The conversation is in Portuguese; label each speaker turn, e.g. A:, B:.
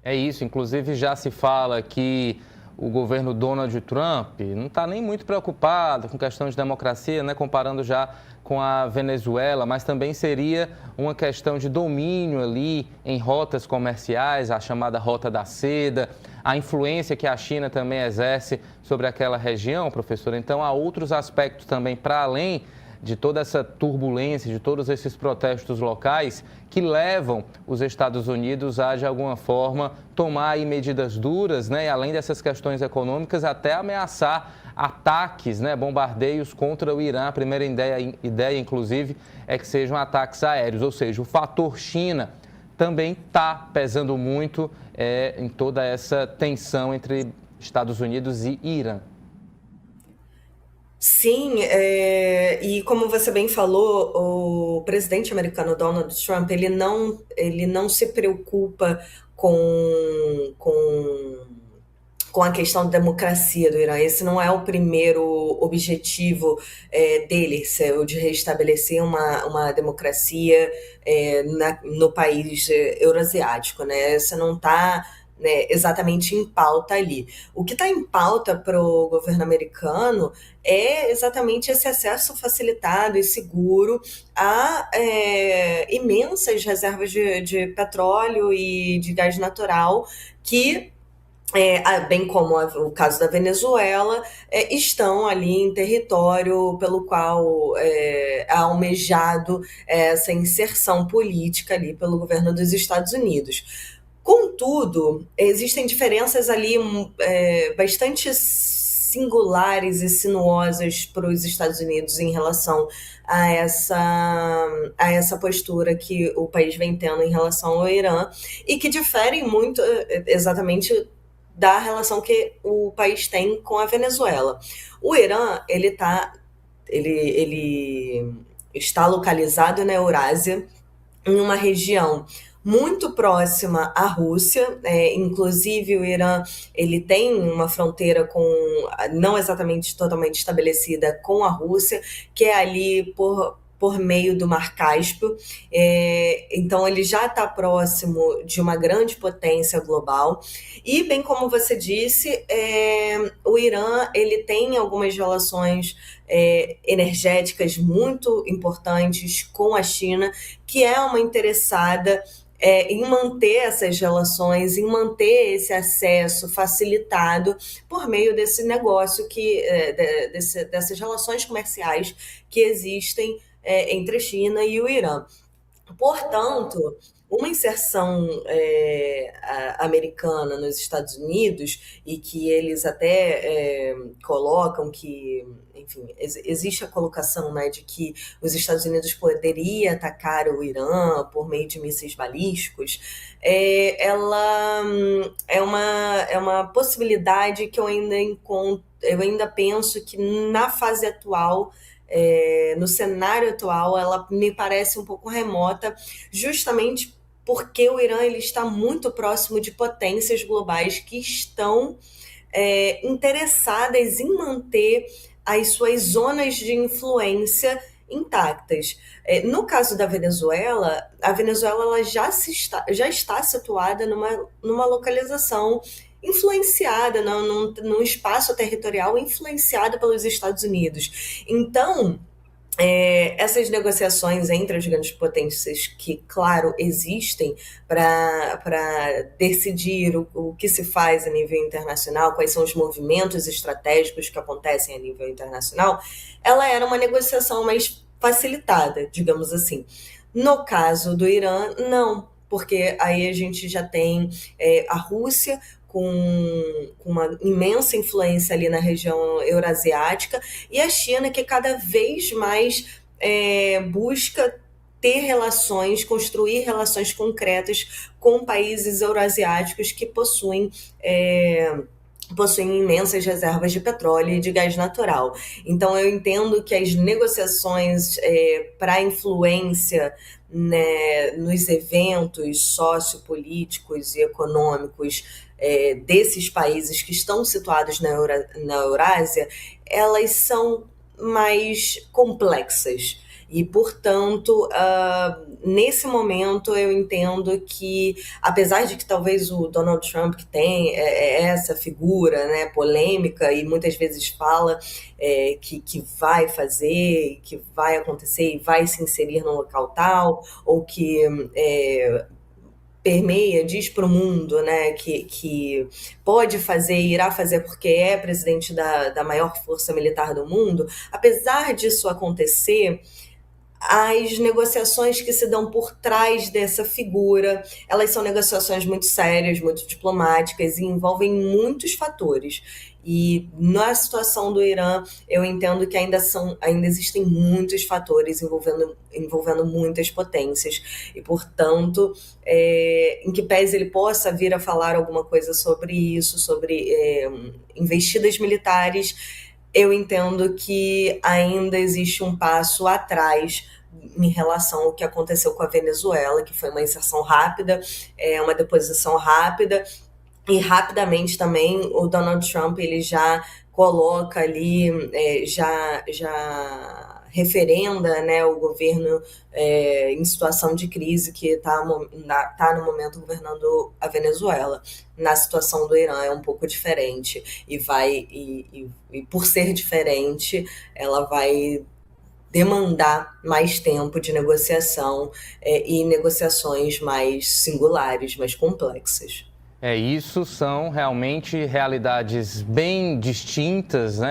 A: É isso, inclusive já se fala que o governo Donald Trump não está nem muito preocupado com questão de democracia, né, comparando já com a Venezuela, mas também seria uma questão de domínio ali em rotas comerciais, a chamada Rota da Seda, a influência que a China também exerce sobre aquela região, professor. Então, há outros aspectos também para além de toda essa turbulência, de todos esses protestos locais que levam os Estados Unidos a, de alguma forma, tomar aí medidas duras, né? E além dessas questões econômicas, até ameaçar ataques, né? Bombardeios contra o Irã. A primeira ideia, inclusive, é que sejam ataques aéreos, ou seja, o fator China também está pesando muito em toda essa tensão entre Estados Unidos e Irã.
B: Sim, e como você bem falou, o presidente americano Donald Trump, ele não se preocupa com, com a questão da democracia do Irã. Esse não é o primeiro objetivo dele, o de restabelecer uma democracia no país euroasiático, né? Esse não está, né, exatamente em pauta ali. O que está em pauta para o governo americano é exatamente esse acesso facilitado e seguro a imensas reservas de petróleo e de gás natural que bem como o caso da Venezuela, estão ali em território pelo qual é almejado essa inserção política ali pelo governo dos Estados Unidos. Contudo, existem diferenças ali bastante singulares e sinuosas para os Estados Unidos em relação a essa postura que o país vem tendo em relação ao Irã e que diferem muito exatamente da relação que o país tem com a Venezuela. O Irã, ele está localizado na Eurásia, em uma região muito próxima à Rússia, inclusive o Irã ele tem uma fronteira não exatamente totalmente estabelecida com a Rússia, que é ali por meio do Mar Cáspio, então ele já está próximo de uma grande potência global e, bem como você disse, o Irã ele tem algumas relações energéticas muito importantes com a China, que é uma interessada em manter essas relações, em manter esse acesso facilitado por meio desse negócio dessas relações comerciais que existem entre a China e o Irã. Portanto, uma inserção americana nos Estados Unidos, e que eles até colocam que, enfim, existe a colocação, né, de que os Estados Unidos poderia atacar o Irã por meio de mísseis balísticos, ela é uma possibilidade que eu ainda penso que na fase atual, no cenário atual, ela me parece um pouco remota, justamente porque o Irã ele está muito próximo de potências globais que estão interessadas em manter as suas zonas de influência intactas. No caso da Venezuela, a Venezuela ela já está situada numa localização influenciada, num espaço territorial influenciado pelos Estados Unidos. Então, essas negociações entre as grandes potências, que, claro, existem para decidir o que se faz a nível internacional, quais são os movimentos estratégicos que acontecem a nível internacional, ela era uma negociação mais facilitada, digamos assim. No caso do Irã, não, porque aí a gente já tem a Rússia com uma imensa influência ali na região eurasiática, e a China, que cada vez mais busca ter relações, construir relações concretas com países eurasiáticos que possuem imensas reservas de petróleo e de gás natural. Então, eu entendo que as negociações para influência, né, nos eventos sociopolíticos e econômicos desses países que estão situados na Eurásia, elas são mais complexas. E, portanto, nesse momento eu entendo que, apesar de que talvez o Donald Trump que tem essa figura, né, polêmica e muitas vezes fala que vai fazer, que vai acontecer e vai se inserir no local tal, ou que permeia, diz para o mundo, né, que pode fazer, irá fazer porque é presidente da maior força militar do mundo, apesar disso acontecer, as negociações que se dão por trás dessa figura, elas são negociações muito sérias, muito diplomáticas e envolvem muitos fatores. E na situação do Irã, eu entendo que ainda existem muitos fatores envolvendo muitas potências. E, portanto, em que pese ele possa vir a falar alguma coisa sobre isso, sobre investidas militares, eu entendo que ainda existe um passo atrás em relação ao que aconteceu com a Venezuela, que foi uma inserção rápida, uma deposição rápida, e rapidamente também o Donald Trump ele já coloca ali, já referenda, né, o governo em situação de crise que está no momento governando a Venezuela. Na situação do Irã é um pouco diferente e por ser diferente, ela vai demandar mais tempo de negociação e negociações mais singulares, mais complexas.
A: Isso são realmente realidades bem distintas, né?